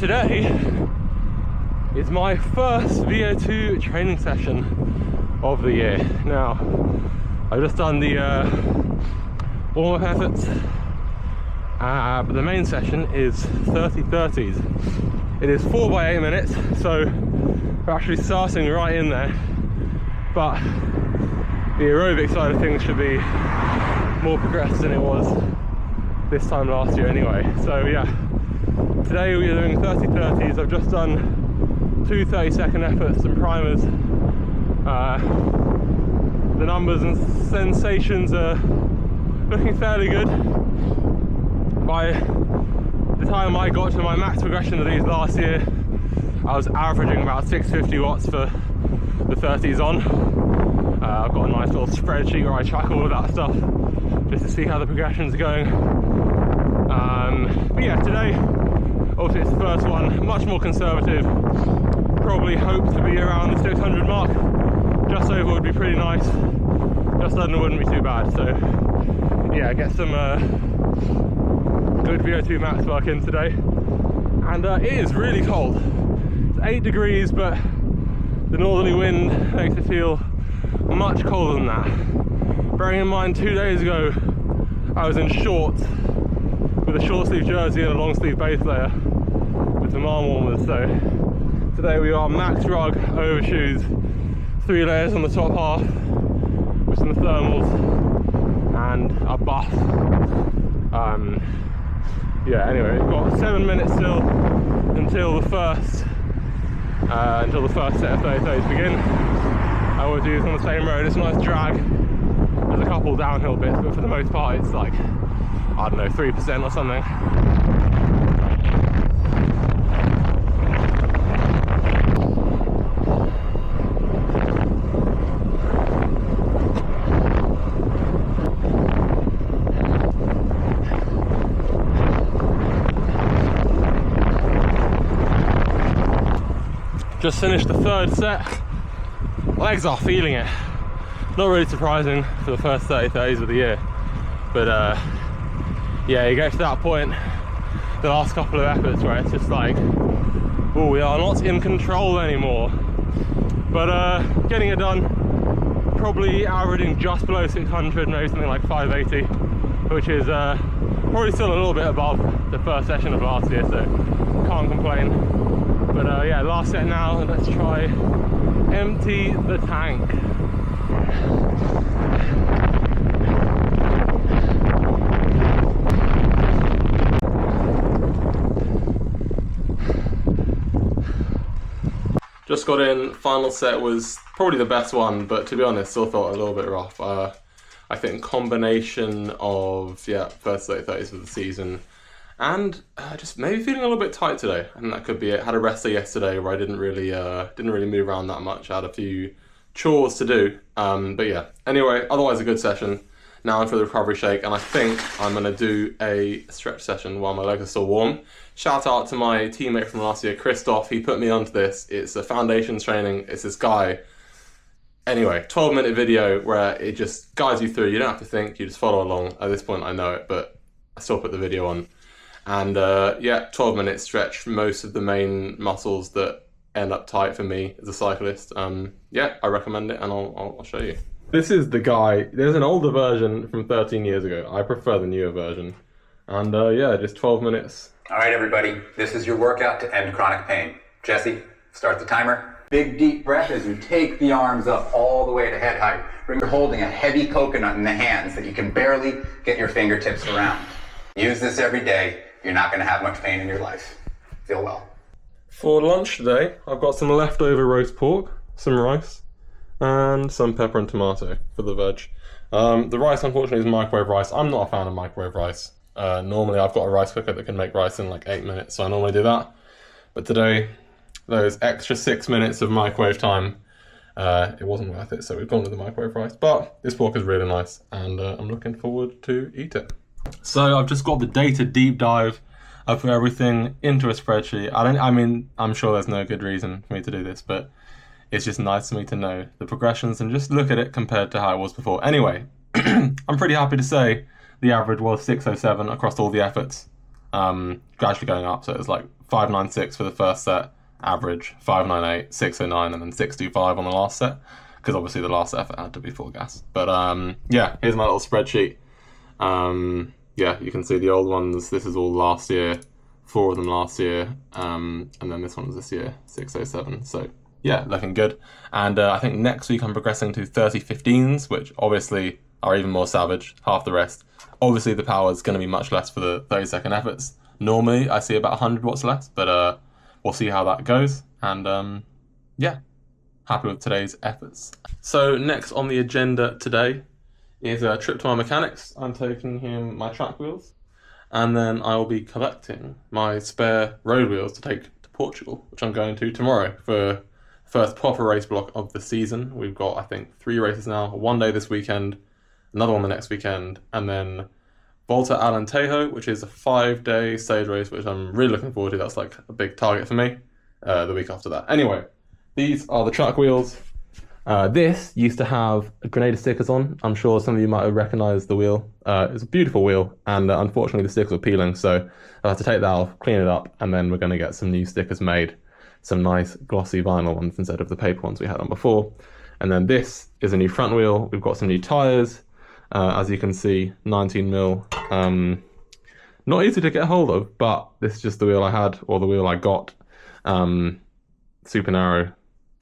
today is my first VO2 training session of the year. Now, I've just done the warm-up efforts, but the main session is 30-30s. It is 4 by 8 minutes, so we're actually starting right in there, but the aerobic side of things should be more progressed than it was this time last year anyway. So yeah, today we are doing 30-30s. I've just done 2 30-second efforts and primers. The numbers and sensations are looking fairly good. By the time I got to my max progression of these last year, I was averaging about 650 watts for the 30s on. I've got a nice little spreadsheet where I track all of that stuff just to see how the progressions are going. But yeah, today, obviously it's the first one, much more conservative. Probably hope to be around the 600 mark. Just over would be pretty nice. Just under wouldn't be too bad. So yeah, get some good VO2 max work in today. And it is really cold. It's 8 degrees, but the northerly wind makes it feel much colder than that. Bearing in mind 2 days ago I was in shorts with a short sleeve jersey and a long sleeve base layer with some arm warmers. So today we are max rug overshoes, 3 layers on the top half with some thermals and a buff. Yeah, anyway, we've got 7 minutes still until the first set of 30-30s begin. I always use on the same road. It's a nice drag. There's a couple downhill bits, but for the most part it's like, I don't know, 3% or something. Just finished the 3rd set. Legs are feeling it. Not really surprising for the first 30-30s of the year, but yeah, you get to that point, the last couple of efforts, where it's just like, oh, we are not in control anymore. But getting it done, probably averaging just below 600, maybe something like 580, which is probably still a little bit above the first session of last year, so can't complain. But yeah, last set now, and let's try empty the tank. Just got in, final set was probably the best one, but to be honest, still felt a little bit rough. I think combination of, yeah, first 30-30s of the season, and just maybe feeling a little bit tight today. I think that could be it. Had a rest day yesterday where I didn't really move around that much. I had a few chores to do, but yeah. Anyway, otherwise a good session. Now I'm for the recovery shake, and I think I'm gonna do a stretch session while my legs are still warm. Shout out to my teammate from last year, Christoph. He put me onto this. It's a foundations training. It's this guy. Anyway, 12-minute video where it just guides you through. You don't have to think, you just follow along. At this point I know it, but I still put the video on. And yeah, 12-minute stretch most of the main muscles that end up tight for me as a cyclist. Yeah, I recommend it, and I'll show you. This is the guy. There's an older version from 13 years ago. I prefer the newer version. And yeah, just 12 minutes. All right, everybody, this is your workout to end chronic pain. Jesse, start the timer. Big deep breath as you take the arms up all the way to head height. You're holding a heavy coconut in the hands that you can barely get your fingertips around. Use this every day. You're not going to have much pain in your life. Feel well. For lunch today, I've got some leftover roast pork, some rice, and some pepper and tomato for the veg. The rice, unfortunately, is microwave rice. I'm not a fan of microwave rice. Normally, I've got a rice cooker that can make rice in like 8 minutes, so I normally do that. But today, those extra 6 minutes of microwave time, it wasn't worth it, so we've gone with the microwave rice. But this pork is really nice, and I'm looking forward to eat it. So I've just got the data deep dive. I put everything into a spreadsheet. I mean, I'm sure there's no good reason for me to do this, but it's just nice for me to know the progressions and just look at it compared to how it was before. Anyway, I'm pretty happy to say the average was 607 across all the efforts. gradually going up. So it was like 596 for the first set, average 598, 609, and then 625 on the last set, because obviously the last effort had to be full gas. But yeah, here's my little spreadsheet. Yeah, you can see the old ones. This is all last year, 4 of them last year, and then this one was this year, 607. So yeah, looking good. And I think next week I'm progressing to 3015s, which obviously are even more savage, half the rest. Obviously the power is going to be much less for the 30-second efforts. Normally I see about 100 watts less, but we'll see how that goes. And yeah, happy with today's efforts. So next on the agenda today is a trip to my mechanics. I'm taking him my track wheels, and then I will be collecting my spare road wheels to take to Portugal, which I'm going to tomorrow for first proper race block of the season. We've got, I think, 3 races now. One day this weekend, another one the next weekend, and then Volta Alentejo, which is a 5-day stage race, which I'm really looking forward to. That's like a big target for me the week after that. Anyway, these are the track wheels. This used to have Grenada stickers on. I'm sure some of you might have recognised the wheel. It's a beautiful wheel, and unfortunately the stickers were peeling, so I'll have to take that off, clean it up, and then we're going to get some new stickers made. Some nice glossy vinyl ones instead of the paper ones we had on before. And then this is a new front wheel. We've got some new tyres. As you can see, 19mm. Not easy to get hold of, but this is just the wheel I had, or the wheel I got. Super narrow,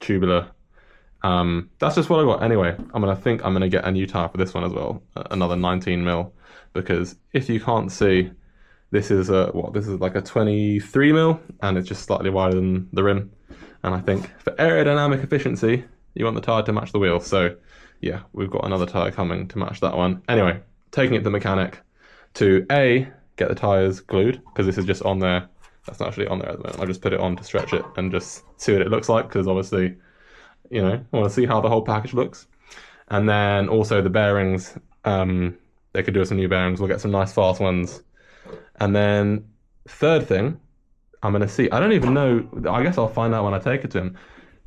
tubular. That's just what I got. Anyway, I think I'm gonna get a new tyre for this one as well, another 19mm, because if you can't see, this is this is like a 23mm, and it's just slightly wider than the rim. And I think for aerodynamic efficiency, you want the tyre to match the wheel. So yeah, we've got another tyre coming to match that one. Anyway, taking it to the mechanic to get the tyres glued, because this is just on there. That's not actually on there at the moment. I just put it on to stretch it and just see what it looks like, because obviously, you know, I want to see how the whole package looks. And then also the bearings, they could do us some new bearings. We'll get some nice fast ones. And then third thing, I'm going to see, I don't even know, I guess I'll find out when I take it to him.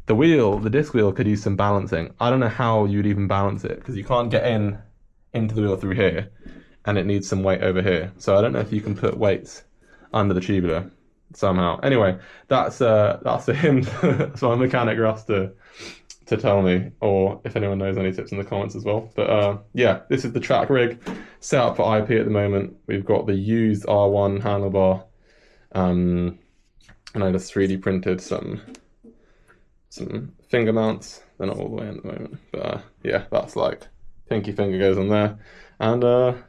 The wheel, the disc wheel, could use some balancing. I don't know how you'd even balance it, because you can't get into the wheel through here, and it needs some weight over here. So I don't know if you can put weights under the tubular somehow. Anyway, that's for him, that's my mechanic Russ to tell me, or if anyone knows any tips in the comments as well. But yeah, this is the track rig set up for IP at the moment. We've got the used R1 handlebar, and I just 3D printed some finger mounts. They're not all the way in at the moment, but yeah, that's like pinky finger goes on there. And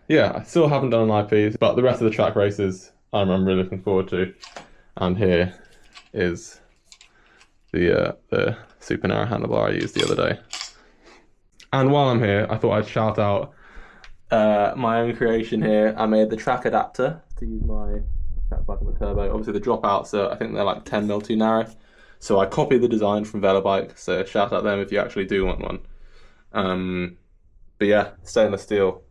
yeah, I still haven't done an IP, but the rest of the track races I'm really looking forward to. And here is the super narrow handlebar I used the other day. And while I'm here, I thought I'd shout out my own creation here. I made the track adapter to use my track bike on the turbo. Obviously the dropouts are, I think they're like 10mm too narrow. So I copied the design from Velobike, so shout out them if you actually do want one. But yeah, stainless steel,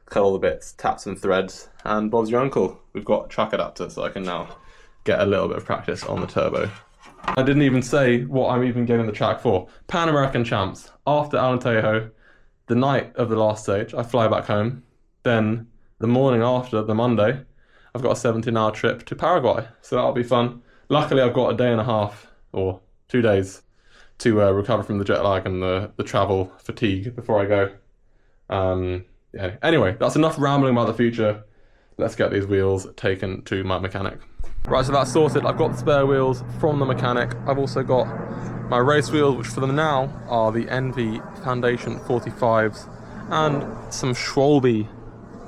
cut all the bits, tap some threads, and Bob's your uncle. We've got a track adapter, so I can now get a little bit of practice on the turbo. I didn't even say what I'm even getting the track for. Pan American Champs. After Alentejo, the night of the last stage, I fly back home. Then the morning after, the Monday, I've got a 17-hour trip to Paraguay, so that'll be fun. Luckily, I've got a day and a half, or 2 days, to recover from the jet lag and the travel fatigue before I go. Yeah. Anyway, that's enough rambling about the future. Let's get these wheels taken to my mechanic. Right, so that's sorted. I've got the spare wheels from the mechanic. I've also got my race wheels, which for them now are the Envy Foundation 45s and some Schwalbe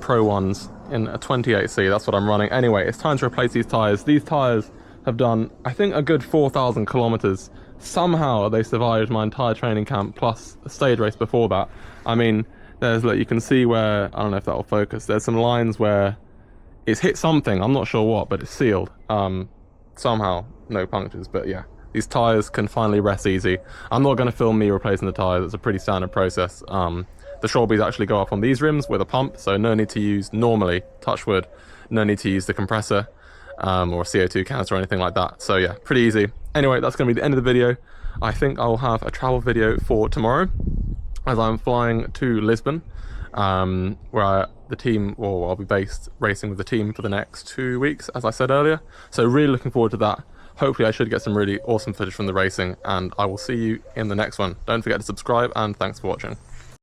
Pro ones in a 28C. That's what I'm running. Anyway, it's time to replace these tyres. These tyres have done, I think, a good 4,000 kilometers. Somehow they survived my entire training camp plus a stage race before that. I mean, there's, like, you can see where, I don't know if that'll focus, there's some lines where it's hit something, I'm not sure what, but it's sealed. Somehow, no punctures, but yeah, these tyres can finally rest easy. I'm not going to film me replacing the tyres, it's a pretty standard process. The Schwalbes actually go up on these rims with a pump, so no need to use, normally, touch wood, no need to use the compressor or a CO2 canister or anything like that. So yeah, pretty easy. Anyway, that's going to be the end of the video. I think I'll have a travel video for tomorrow, as I'm flying to Lisbon where the team, or I'll be based racing with the team for the next 2 weeks, as I said earlier. So really looking forward to that. Hopefully I should get some really awesome footage from the racing, and I will see you in the next one. Don't forget to subscribe, and thanks for watching.